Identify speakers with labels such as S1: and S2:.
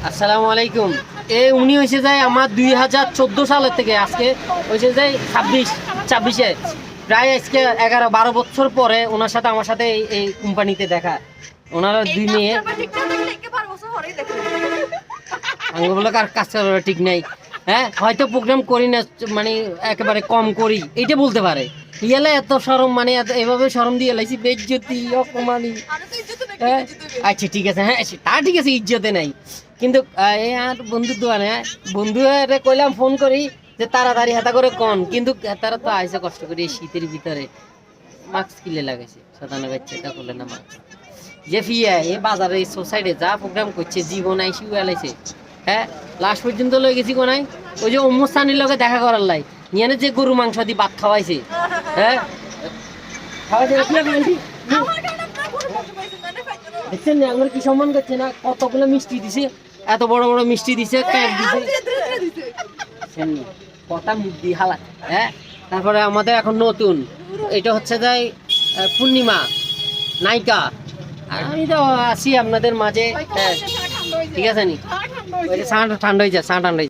S1: আসসালামু আলাইকুম। উনি হয়েছে যায় আমার 2014 সালের থেকে আজকে হয়েছে যায় 26-26-এ, প্রায় আজকে 11-12 বছর পরে ওনার সাথে আমার সাথে এই কোম্পানিতে দেখা। ওনারা দুই মেয়ে আঙ্গ বলে কাজ করার ঠিক নাই। হ্যাঁ, হয়তো প্রোগ্রাম করি না, মানে একেবারে কম করি, এইটা বলতে পারে। ইয়ালে এত শরম, মানে এভাবে শরম দিয়ে লাইছি, বেজ্জতি, অপমানি। হ্যাঁ আচ্ছা ঠিক আছে, হ্যাঁ তা ঠিক আছে, ইজ্জতে নাই। কিন্তু আর বন্ধু দোয়ানে বন্ধু কইলাম ফোন করি যে তাড়াতাড়ি হাতা করে কন, কিন্তু তারা তো আইসে কষ্ট করে এই শীতের ভিতরে মাস্ক কিলে লাগাইছে, সাধারণ বাচ্চা এটা করলে না মাস্ক যে ফিয়া এই বাজারে এই সোসাইটি যা প্রোগ্রাম করছে জীবন আইসি উয়ালাইছে। হ্যাঁ, লাস্ট পর্যন্ত লয়ে গেছি কোনায় ওই যে অনুষ্ঠানের লগে দেখা করার লাই নিয়ে যে গরু মাংস দিয়ে ভাত খাওয়াইছে। হ্যাঁ দেখছেন না আমরা কি সম্মান করছে না, কতগুলো মিষ্টি দিছে, এত বড় বড় মিষ্টি দিছে, কেক দিছে, কথা মুখ দিয়ে হালা। হ্যাঁ, তারপরে আমাদের এখন নতুন এটা হচ্ছে যাই পূর্ণিমা নায়িকা, আর আমি তো আছি আপনাদের মাঝে। হ্যাঁ ঠিক আছে নি, ঠান্ডা হয়েছে, ঠান্ডা হয়েছে।